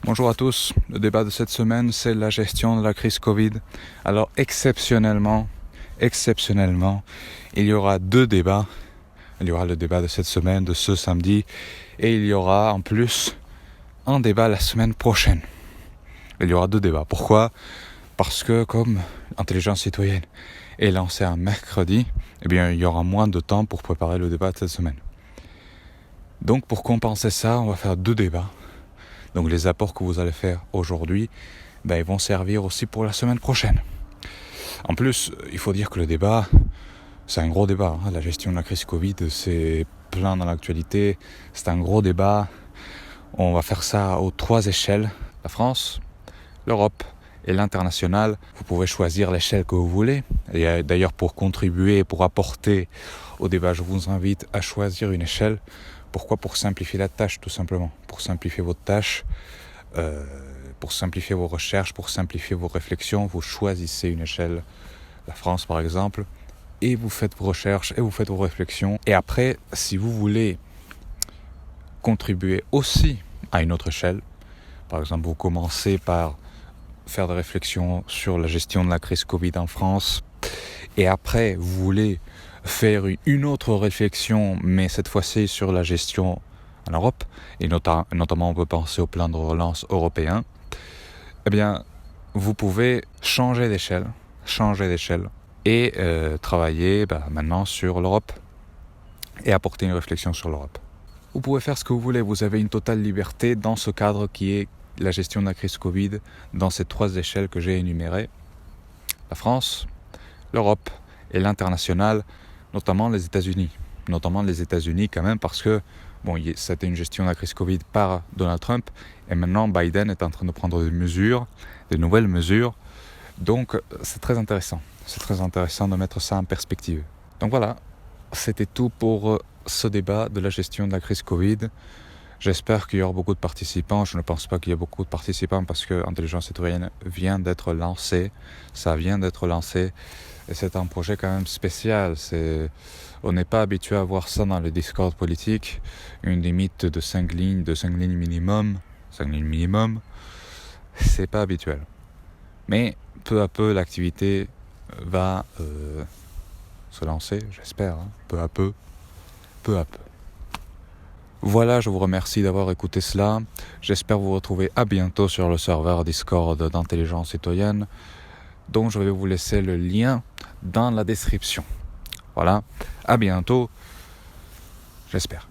Bonjour à tous, le débat de cette semaine c'est la gestion de la crise Covid. Alors exceptionnellement, il y aura deux débats. Il y aura le débat de cette semaine, de ce samedi, et il y aura en plus un débat la semaine prochaine. Il y aura deux débats. Pourquoi ? Parce que comme Intelligence Citoyenne est lancée un mercredi, eh bien il y aura moins de temps pour préparer le débat de cette semaine. Donc pour compenser ça, on va faire deux débats. Donc les apports que vous allez faire aujourd'hui, ils vont servir aussi pour la semaine prochaine. En plus, il faut dire que le débat, c'est un gros débat. La gestion de la crise Covid, c'est plein dans l'actualité. C'est un gros débat. On va faire ça aux trois échelles. La France, l'Europe et l'international. Vous pouvez choisir l'échelle que vous voulez. Et d'ailleurs, pour contribuer, pour apporter au débat, je vous invite à choisir une échelle. Pourquoi ? Pour simplifier la tâche, tout simplement. Pour simplifier votre tâche, pour simplifier vos recherches, pour simplifier vos réflexions, vous choisissez une échelle, la France par exemple, et vous faites vos recherches et vous faites vos réflexions. Et après, si vous voulez contribuer aussi à une autre échelle, par exemple, vous commencez par faire des réflexions sur la gestion de la crise Covid en France, et après, vous voulez faire une autre réflexion, mais cette fois-ci sur la gestion en Europe, et notamment on peut penser au plan de relance européen, eh bien, vous pouvez changer d'échelle, et travailler maintenant sur l'Europe, et apporter une réflexion sur l'Europe. Vous pouvez faire ce que vous voulez, vous avez une totale liberté dans ce cadre qui est la gestion de la crise Covid, dans ces trois échelles que j'ai énumérées. La France, l'Europe et l'international, notamment les États-Unis quand même, parce que c'était une gestion de la crise Covid par Donald Trump, et maintenant Biden est en train de prendre des nouvelles mesures, donc c'est très intéressant de mettre ça en perspective. Donc voilà, c'était tout pour ce débat de la gestion de la crise Covid. J'espère qu'il y aura beaucoup de participants. Je ne pense pas qu'il y ait beaucoup de participants parce que Intelligence Citoyenne vient d'être lancée. Et c'est un projet quand même spécial. On n'est pas habitué à voir ça dans le Discord politique. Une limite de 5 lignes minimum. 5 lignes minimum, c'est pas habituel. Mais peu à peu, l'activité va se lancer, j'espère. Peu à peu. Voilà, je vous remercie d'avoir écouté cela. J'espère vous retrouver à bientôt sur le serveur Discord d'Intelligence Citoyenne, dont je vais vous laisser le lien dans la description. Voilà, à bientôt, j'espère.